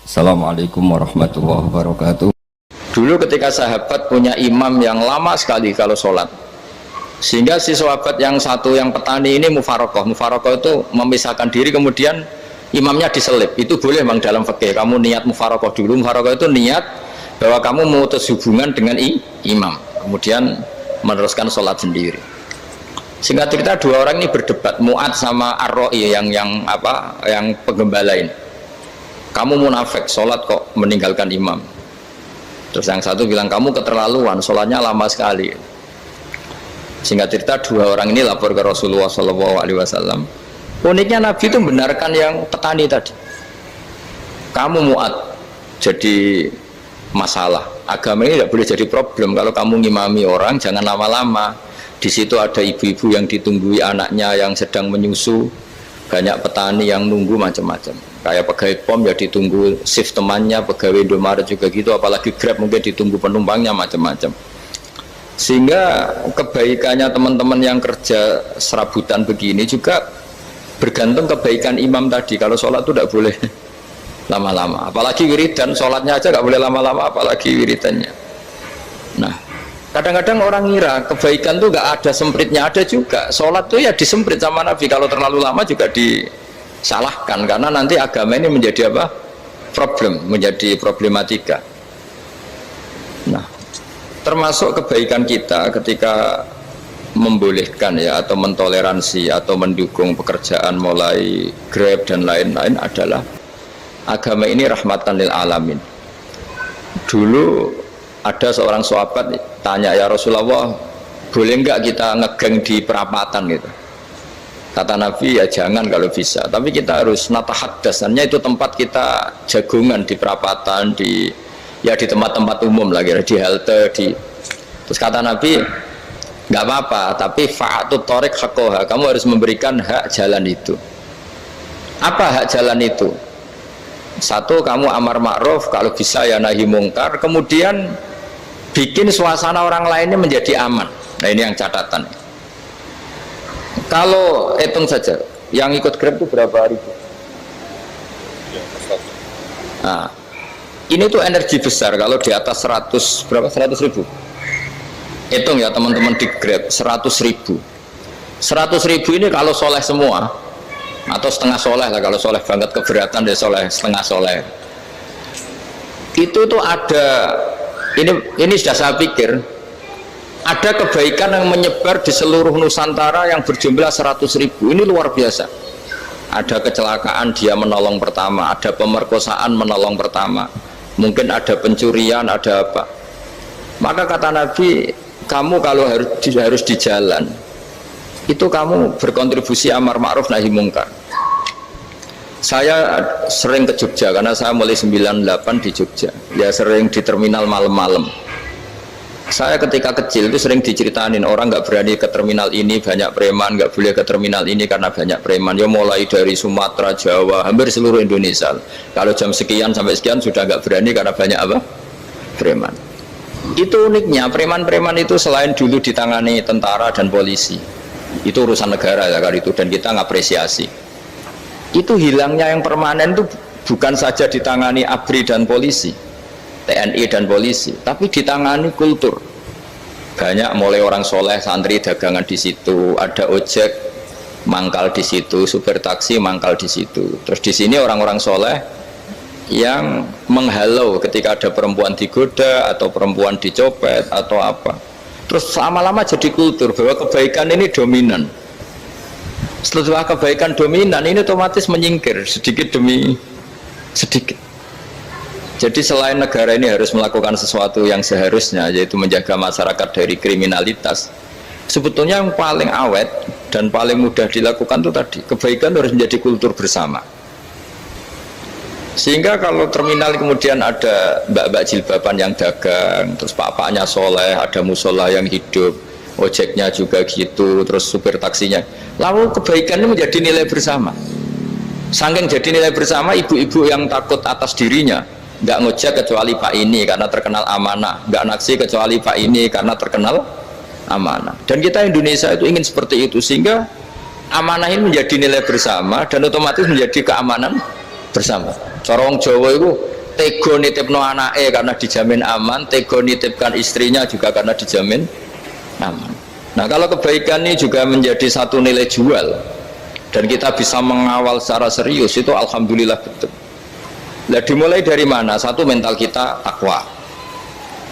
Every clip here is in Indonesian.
Assalamualaikum warahmatullahi wabarakatuh. Dulu ketika sahabat punya imam yang lama sekali kalau sholat, sehingga si sahabat yang satu yang petani ini mufarokoh itu memisahkan diri, kemudian imamnya diselip. Itu boleh memang dalam fikih. Kamu niat mufarokoh dulu. Mufarokoh itu niat bahwa kamu memutus hubungan dengan imam, kemudian meneruskan sholat sendiri. Singkat cerita, dua orang ini berdebat, Mu'ad sama Ar-Ra'i yang penggembala ini. Kamu munafik, sholat kok meninggalkan imam. Terus yang satu bilang, kamu keterlaluan, sholatnya lama sekali. Singkat cerita, dua orang ini lapor ke Rasulullah SAW. Uniknya Nabi itu membenarkan yang petani tadi. Kamu Mu'ad jadi masalah. Agama ini tidak boleh jadi problem. Kalau kamu ngimami orang, jangan lama-lama. Di situ ada ibu-ibu yang ditunggui anaknya yang sedang menyusu, banyak petani yang nunggu macam-macam. Kayak pegawai POM ya ditunggu shift temannya, pegawai Indomaret juga gitu, apalagi Grab mungkin ditunggu penumpangnya macam-macam. Sehingga kebaikannya teman-teman yang kerja serabutan begini juga bergantung kebaikan imam tadi. Kalau sholat itu tidak boleh lama-lama, apalagi wiridan, sholatnya aja nggak boleh lama-lama, apalagi wiridannya. Nah, kadang-kadang orang ngira kebaikan tuh nggak ada sempritnya, ada juga. Sholat tuh ya disemprit sama Nabi, kalau terlalu lama juga disalahkan, karena nanti agama ini menjadi apa? Menjadi problematika. Nah, termasuk kebaikan kita ketika membolehkan ya, atau mentoleransi atau mendukung pekerjaan mulai Grab dan lain-lain adalah agama ini rahmatan lil alamin. Dulu ada seorang sahabat tanya, ya Rasulullah, boleh nggak kita ngegeng di perapatan gitu? Kata Nabi, ya jangan kalau bisa, tapi kita harus natahaddasannya, itu tempat kita jagungan di perapatan, di tempat-tempat umum lagi, di halte, terus kata Nabi, nggak apa-apa, tapi fa'atut thoriq haqqoha, kamu harus memberikan hak jalan itu. Apa hak jalan itu? Satu, kamu amar ma'ruf, kalau bisa ya nahi mungkar, kemudian bikin suasana orang lainnya menjadi aman. Nah, ini yang catatan. Kalau hitung saja, yang ikut Grab itu berapa ribu? Nah, ini tuh energi besar kalau di atas 100, berapa? 100 ribu. Hitung ya teman-teman di Grab, 100 ribu. 100 ribu ini kalau soleh semua, atau setengah soleh lah, kalau soleh banget keberatan deh, soleh setengah soleh. Itu tuh ada, ini sudah saya pikir, ada kebaikan yang menyebar di seluruh Nusantara yang berjumlah 100 ribu. Ini luar biasa. Ada kecelakaan, dia menolong pertama, ada pemerkosaan, menolong pertama, mungkin ada pencurian, ada apa. Maka kata Nabi, kamu kalau harus di jalan, itu kamu berkontribusi amar ma'ruf nahi mungkar. Saya sering ke Jogja karena saya mulai 98 di Jogja, ya sering di terminal malam-malam. Saya ketika kecil itu sering diceritain, orang nggak berani ke terminal ini banyak preman, nggak boleh ke terminal ini karena banyak preman. Ya mulai dari Sumatera, Jawa, hampir seluruh Indonesia. Kalau jam sekian sampai sekian sudah nggak berani karena banyak apa? Preman. Itu uniknya, preman-preman itu selain dulu ditangani tentara dan polisi, itu urusan negara ya kali itu, dan kita ngapresiasi. Itu hilangnya yang permanen itu bukan saja ditangani ABRI dan polisi, TNI dan polisi, tapi ditangani kultur. Banyak mulai orang soleh, santri dagangan di situ, ada ojek mangkal di situ, supir taksi mangkal di situ. Terus di sini orang-orang soleh yang menghalau ketika ada perempuan digoda atau perempuan dicopet atau apa. Terus lama-lama jadi kultur bahwa kebaikan ini dominan. Setelah kebaikan dominan ini otomatis menyingkir sedikit demi sedikit. Jadi selain negara ini harus melakukan sesuatu yang seharusnya, yaitu menjaga masyarakat dari kriminalitas, sebetulnya yang paling awet dan paling mudah dilakukan itu tadi, kebaikan harus menjadi kultur bersama. Sehingga kalau terminal kemudian ada mbak-mbak jilbaban yang dagang, terus pak-paknya soleh, ada musola yang hidup, ojeknya juga gitu, terus supir taksinya, lalu kebaikan ini menjadi nilai bersama. Saking jadi nilai bersama, ibu-ibu yang takut atas dirinya nggak ngojek kecuali Pak ini karena terkenal amanah, nggak naksi kecuali Pak ini karena terkenal amanah. Dan kita Indonesia itu ingin seperti itu, sehingga amanah ini menjadi nilai bersama dan otomatis menjadi keamanan bersama. Corong Jawa itu tego nitipno anake karena dijamin aman, tego nitipkan istrinya juga karena dijamin aman. Nah, kalau kebaikan ini juga menjadi satu nilai jual dan kita bisa mengawal secara serius, itu alhamdulillah betul. Nah, dimulai dari mana? Satu, mental kita takwa.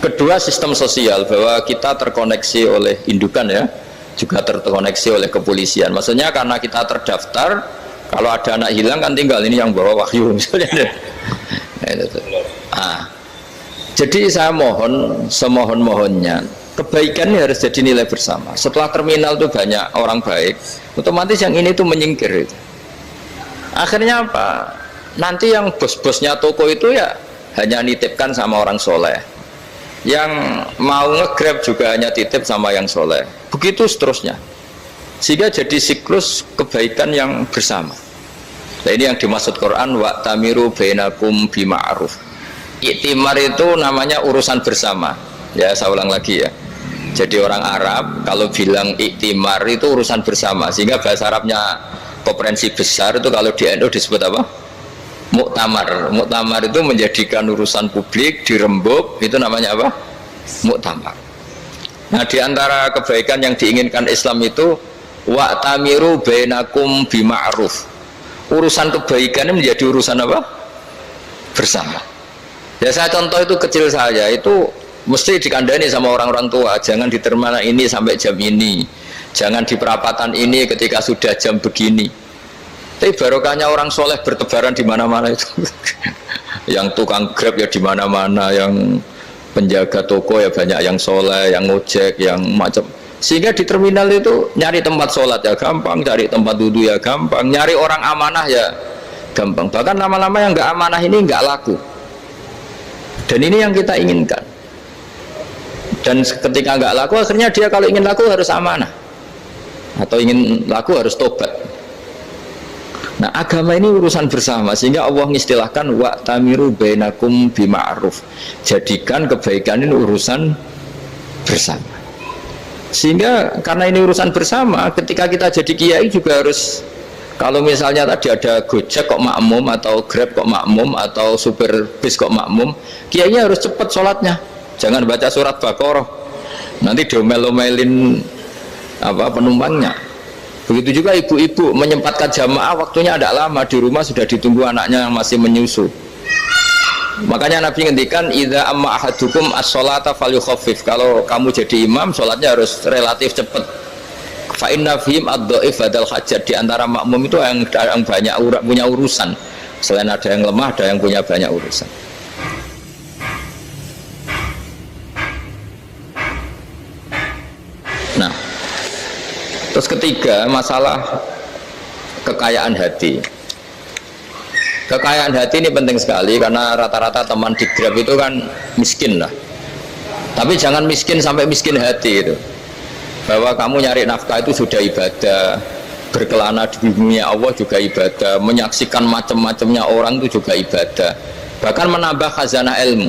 Kedua, sistem sosial, bahwa kita terkoneksi oleh indukan ya, juga terkoneksi oleh kepolisian. Maksudnya karena kita terdaftar, kalau ada anak hilang kan tinggal ini yang bawa wahyu misalnya. Nah, jadi saya mohon, semohon-mohonnya, kebaikan ini harus jadi nilai bersama. Setelah terminal itu banyak orang baik, otomatis yang ini tuh menyingkir itu. Akhirnya apa? Nanti yang bos-bosnya toko itu ya hanya nitipkan sama orang soleh, yang mau nge-grab juga hanya titip sama yang soleh, begitu seterusnya, sehingga jadi siklus kebaikan yang bersama. Nah, ini yang dimaksud Quran, wa tamiru bainakum bima'ruf. Iktimar itu namanya urusan bersama ya, saya ulang lagi ya. Jadi orang Arab kalau bilang iktimar itu urusan bersama, sehingga bahasa Arabnya konferensi besar itu kalau di NU disebut apa? Muktamar. Muktamar itu menjadikan urusan publik dirembuk, itu namanya apa? Muktamar. Nah, di antara kebaikan yang diinginkan Islam itu wa tamiru bainakum bima'ruf. Urusan kebaikan ini menjadi urusan apa? Bersama. Ya, saya contoh itu kecil saja, itu mesti dikandani sama orang-orang tua, jangan di terminal ini sampai jam ini, jangan di perapatan ini ketika sudah jam begini. Tapi barokahnya orang soleh bertebaran di mana-mana itu. Yang tukang grab ya di mana-mana, yang penjaga toko ya banyak yang soleh, yang ngojek, yang macam. Sehingga di terminal itu nyari tempat sholat ya gampang, cari tempat duduk ya gampang, nyari orang amanah ya gampang. Bahkan lama-lama yang nggak amanah ini nggak laku. Dan ini yang kita inginkan. Dan ketika nggak laku, akhirnya dia kalau ingin laku harus amanah, atau ingin laku harus tobat. Nah, agama ini urusan bersama, sehingga Allah mengistilahkan wa tamiru bainakum bima'ruf. Jadikan kebaikan ini urusan bersama. Sehingga karena ini urusan bersama, ketika kita jadi kiai juga harus, kalau misalnya tadi ada Gojek kok makmum, atau Grab kok makmum, atau supir bis kok makmum, kiainya harus cepat sholatnya, jangan baca surat Baqarah, nanti diomel-omelin apa penumpangnya. Begitu juga ibu-ibu menyempatkan jamaah, waktunya tidak lama, di rumah sudah ditunggu anaknya yang masih menyusu. Makanya Nabi ngendikan idza amma ahadukum as-sholata falyukhaffif. Kalau kamu jadi imam, sholatnya harus relatif cepat. Fa inna fihim ad-dhaif badal hajat. Di antara makmum itu yang banyak punya urusan. Selain ada yang lemah, ada yang punya banyak urusan. Nah, terus ketiga, masalah kekayaan hati. Kekayaan hati ini penting sekali, karena rata-rata teman di Grab itu kan miskin lah. Tapi jangan miskin sampai miskin hati itu. Bahwa kamu nyari nafkah itu sudah ibadah, berkelana di dunia Allah juga ibadah, menyaksikan macam-macamnya orang itu juga ibadah. Bahkan menambah khazanah ilmu.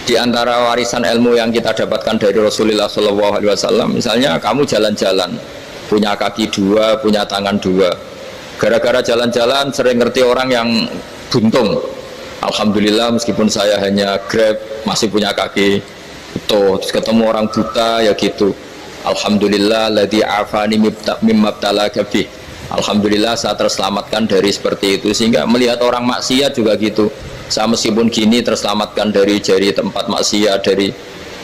Di antara warisan ilmu yang kita dapatkan dari Rasulullah SAW, misalnya kamu jalan-jalan, punya kaki dua, punya tangan dua. Gara-gara jalan-jalan sering ngerti orang yang buntung. Alhamdulillah meskipun saya hanya Grab masih punya kaki utuh. Terus ketemu orang buta ya gitu. Alhamdulillah ladzi afani mimma btalaka bih. Alhamdulillah saya terselamatkan dari seperti itu. Sehingga melihat orang maksiat juga gitu. Saya meskipun gini terselamatkan dari tempat maksiat,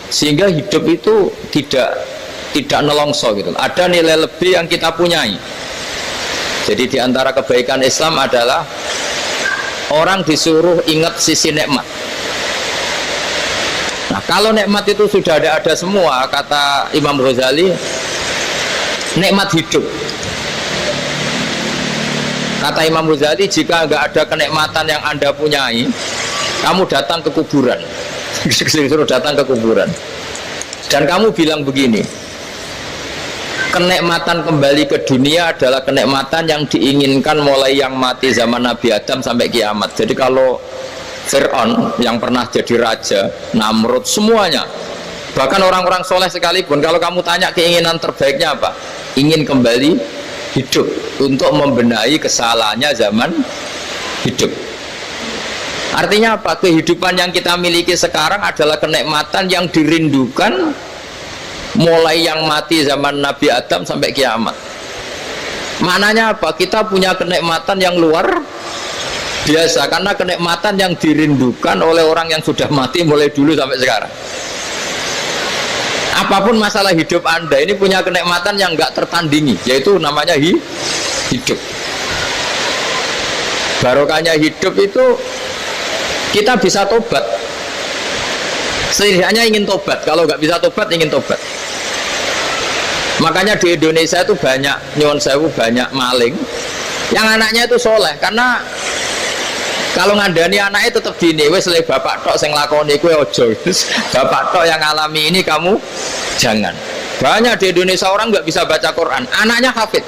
sehingga hidup itu tidak nelongso gitu. Ada nilai lebih yang kita punyai. Jadi di antara kebaikan Islam adalah orang disuruh ingat sisi nikmat. Nah, kalau nikmat itu sudah ada semua, kata Imam Ghazali, nikmat hidup. Kata Imam Ghazali, jika nggak ada kenikmatan yang Anda punyai, kamu datang ke kuburan. Disuruh datang ke kuburan. Dan kamu bilang begini, kenikmatan kembali ke dunia adalah kenikmatan yang diinginkan mulai yang mati zaman Nabi Adam sampai kiamat. Jadi kalau Fir'aun yang pernah jadi raja, Namrud, semuanya, bahkan orang-orang soleh sekalipun, kalau kamu tanya keinginan terbaiknya apa? Ingin kembali hidup untuk membenahi kesalahannya zaman hidup. Artinya apa? Kehidupan yang kita miliki sekarang adalah kenikmatan yang dirindukan mulai yang mati zaman Nabi Adam sampai kiamat. Maknanya apa? Kita punya kenikmatan yang luar biasa karena kenikmatan yang dirindukan oleh orang yang sudah mati mulai dulu sampai sekarang. Apapun masalah hidup Anda ini punya kenikmatan yang nggak tertandingi, yaitu namanya hidup. Barokahnya hidup itu kita bisa tobat. Setidaknya ingin tobat. Kalau nggak bisa tobat, ingin tobat. Makanya di Indonesia itu banyak nyuwun sewu, banyak maling yang anaknya itu soleh, karena kalau ngandani anaknya tetap gini, wes le bapak tok sing lakoni kue ojo, bapak tok yang alami ini kamu jangan. Banyak di Indonesia orang nggak bisa baca Quran, anaknya hafid,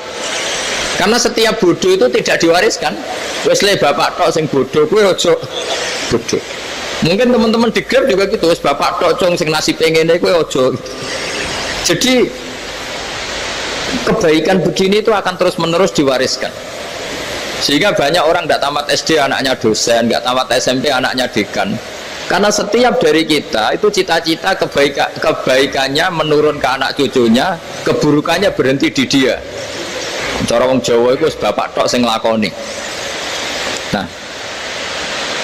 karena setiap bodoh itu tidak diwariskan. Wes le bapak tok sing bodoh kue ojo bodoh. Mungkin teman-teman di Grab juga gitu, wes bapak tok cong sing nasi pengen kue ojo. Jadi kebaikan begini itu akan terus menerus diwariskan, sehingga banyak orang tidak tamat SD anaknya dosen, nggak tamat SMP anaknya dekan, karena setiap dari kita itu cita-cita kebaikannya menurun ke anak cucunya, keburukannya berhenti di dia. Cara wong Jawa itu bapak tok sing nglakoni. Nah,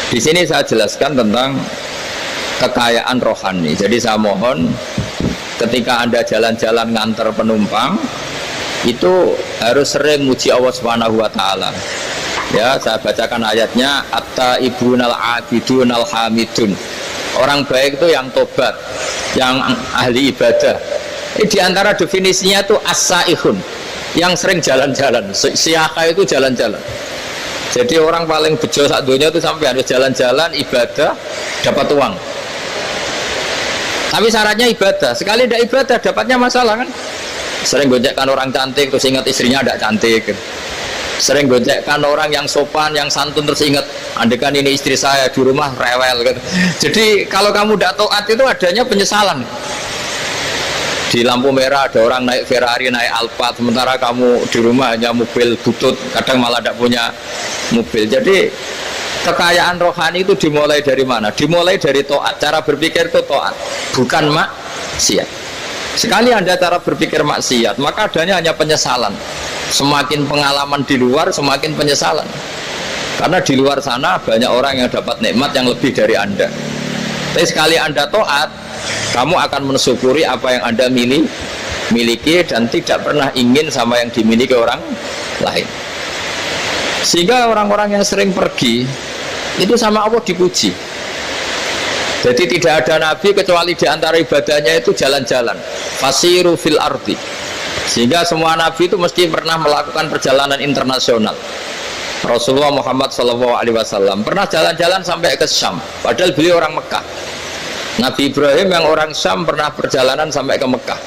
di sini saya jelaskan tentang kekayaan rohani. Jadi saya mohon ketika Anda jalan-jalan nganter penumpang itu harus sering muji Allah Subhanahu wa taala. Ya, saya bacakan ayatnya, at-taibunal abidunal hamidun. Orang baik itu yang tobat, yang ahli ibadah. Di antara definisinya itu as-saihun, yang sering jalan-jalan. Siaka itu jalan-jalan. Jadi orang paling bejo sak dunia itu sampai harus jalan-jalan ibadah dapat uang. Tapi syaratnya ibadah. Sekali tidak ibadah dapatnya masalah kan? Sering gonjekkan orang cantik terus ingat istrinya tidak cantik. Sering gonjekkan orang yang sopan, yang santun terus ingat andekan ini istri saya di rumah rewel gitu. Jadi kalau kamu tidak taat itu adanya penyesalan. Di lampu merah ada orang naik Ferrari, naik Alphard, sementara kamu di rumah hanya mobil butut, kadang malah tidak punya mobil. Jadi kekayaan rohani itu dimulai dari mana? Dimulai dari taat. Cara berpikir itu taat, bukan maksiat. Sekali Anda cara berpikir maksiat, maka adanya hanya penyesalan. Semakin pengalaman di luar, semakin penyesalan. Karena di luar sana banyak orang yang dapat nikmat yang lebih dari Anda. Tapi sekali Anda taat, kamu akan mensyukuri apa yang Anda miliki dan tidak pernah ingin sama yang dimiliki orang lain. Sehingga orang-orang yang sering pergi itu sama Allah dipuji. Jadi tidak ada nabi kecuali di antara ibadahnya itu jalan-jalan. Fasiru fil ardi. Sehingga semua nabi itu mesti pernah melakukan perjalanan internasional. Rasulullah Muhammad SAW pernah jalan-jalan sampai ke Syam, padahal beliau orang Mekah. Nabi Ibrahim yang orang Syam pernah perjalanan sampai ke Mekah.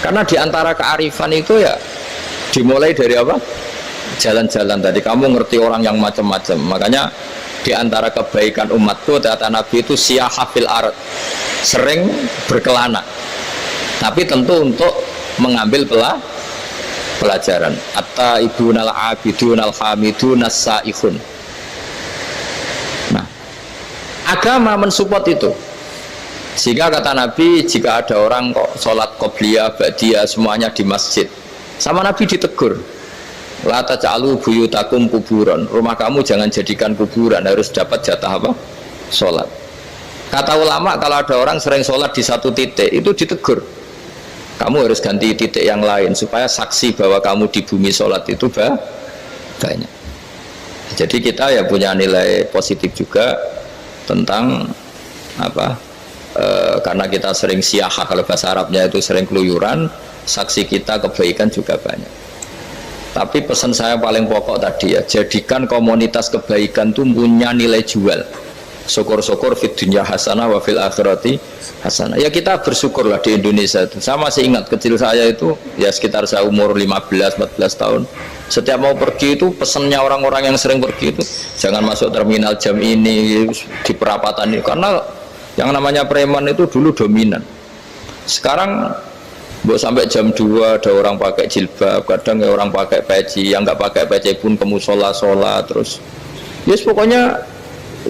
Karena di antara kearifan itu ya dimulai dari apa? Jalan-jalan. Tadi kamu ngerti orang yang macam-macam. Makanya di antara kebaikan umatku kata Nabi itu siyaha fil ard, sering berkelana, tapi tentu untuk mengambil pelajaran. At-taibunal abidunal hamidun as-saihun. Nah, agama mensupport itu. Sehingga kata Nabi, jika ada orang kok sholat qobliyah, ba'diyah semuanya di masjid, sama Nabi ditegur, la taj'alu buyutakum kuburan, rumah kamu jangan jadikan kuburan, harus dapat jatah apa? Sholat. Kata ulama, kalau ada orang sering sholat di satu titik itu ditegur, kamu harus ganti titik yang lain supaya saksi bahwa kamu di bumi sholat itu banyak. Jadi kita ya punya nilai positif juga tentang apa, karena kita sering siyahah, kalau bahasa Arabnya itu sering keluyuran, saksi kita kebaikan juga banyak. Tapi pesan saya paling pokok tadi ya, jadikan komunitas kebaikan itu punya nilai jual. syukur-syukur fid dunya hasanah wa fil akhirati hasanah. Ya kita bersyukurlah di Indonesia itu. Saya masih ingat kecil saya itu ya sekitar saya umur 15-14 tahun. Setiap mau pergi itu pesannya orang-orang yang sering pergi itu jangan masuk terminal jam ini di perapatan ini, karena yang namanya preman itu dulu dominan. Sekarang sampai jam 2 ada orang pakai jilbab, kadang ya orang pakai peci, yang nggak pakai peci pun ke musola sholat terus. Yes, pokoknya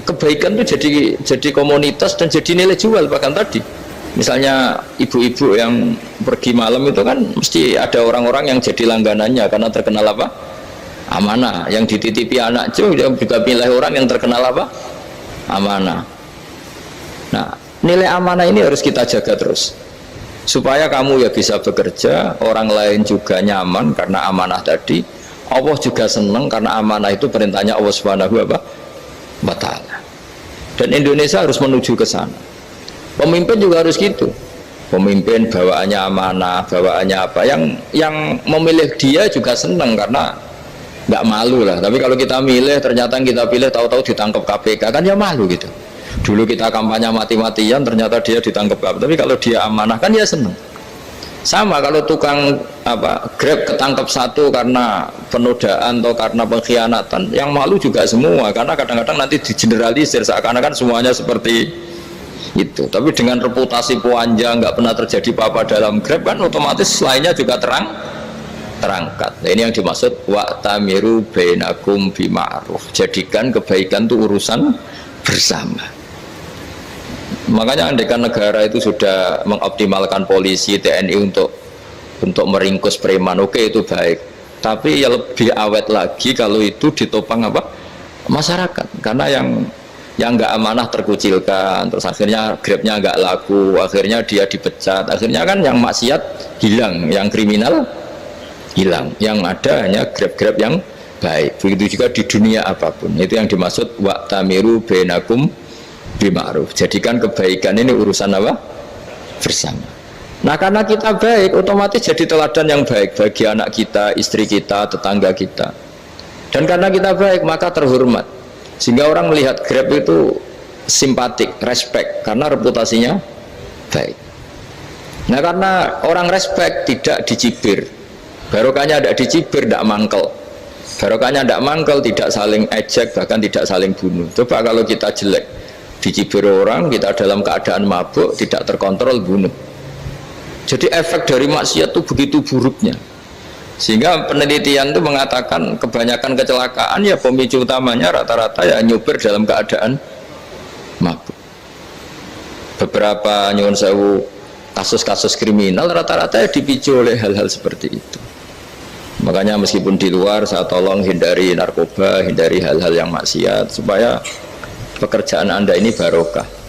kebaikan itu jadi komunitas dan jadi nilai jual. Bahkan tadi misalnya ibu-ibu yang pergi malam itu kan mesti ada orang-orang yang jadi langganannya karena terkenal apa? Amanah. Yang dititipi anak juga pilih orang yang terkenal apa? Amanah. Nah, nilai amanah ini harus kita jaga terus supaya kamu ya bisa bekerja, orang lain juga nyaman karena amanah tadi, Allah juga senang karena amanah itu perintahnya Allah Subhanahu wa ta'ala. Dan Indonesia harus menuju ke sana. Pemimpin juga harus gitu. Pemimpin bawaannya amanah, bawaannya apa, yang memilih dia juga senang karena nggak malu lah. Tapi kalau kita milih, ternyata kita pilih tahu-tahu ditangkap KPK, kan ya malu gitu. Dulu kita kampanye mati-matian, ternyata dia ditangkap KPK. Tapi kalau dia amanah kan ya senang. Sama kalau tukang Grab ketangkap satu karena penodaan atau karena pengkhianatan, yang malu juga semua, karena kadang-kadang nanti digeneralisir seakan-akan semuanya seperti itu. Tapi dengan reputasi panjang, nggak pernah terjadi apa-apa dalam Grab, kan otomatis lainnya juga terangkat. Nah, ini yang dimaksud wa'tamiru bainakum bima'ruf. Jadikan kebaikan itu urusan bersama. Makanya andaikan negara itu sudah mengoptimalkan polisi, TNI untuk meringkus preman, oke, itu baik. Tapi ya lebih awet lagi kalau itu ditopang apa? Masyarakat. Karena yang nggak amanah terkucilkan, terus akhirnya Grabnya nggak laku, akhirnya dia dipecat, akhirnya kan yang maksiat hilang, yang kriminal hilang, yang ada hanya Grab-Grab yang baik. Begitu juga di dunia apapun. Itu yang dimaksud wa'tamiru bainakum bima'ruf. Jadikan kebaikan ini urusan apa? Bersama. Nah, karena kita baik, otomatis jadi teladan yang baik bagi anak kita, istri kita, tetangga kita. Dan karena kita baik, maka terhormat. Sehingga orang melihat Grab itu simpatik, respect, karena reputasinya baik. Nah, karena orang respect tidak dicibir. Barokahnya tidak dicibir, tidak mangkel. Barokahnya tidak mangkel, tidak saling ejek, bahkan tidak saling bunuh. Coba kalau kita jelek, dicibir orang, kita dalam keadaan mabuk, tidak terkontrol, bunuh. Jadi efek dari maksiat itu begitu buruknya, sehingga penelitian itu mengatakan kebanyakan kecelakaan ya pemicu utamanya rata-rata ya nyupir dalam keadaan mabuk. Beberapa nyuwun sewu kasus-kasus kriminal rata-rata ya dipicu oleh hal-hal seperti itu. Makanya meskipun di luar saya tolong hindari narkoba, hindari hal-hal yang maksiat supaya pekerjaan Anda ini barokah.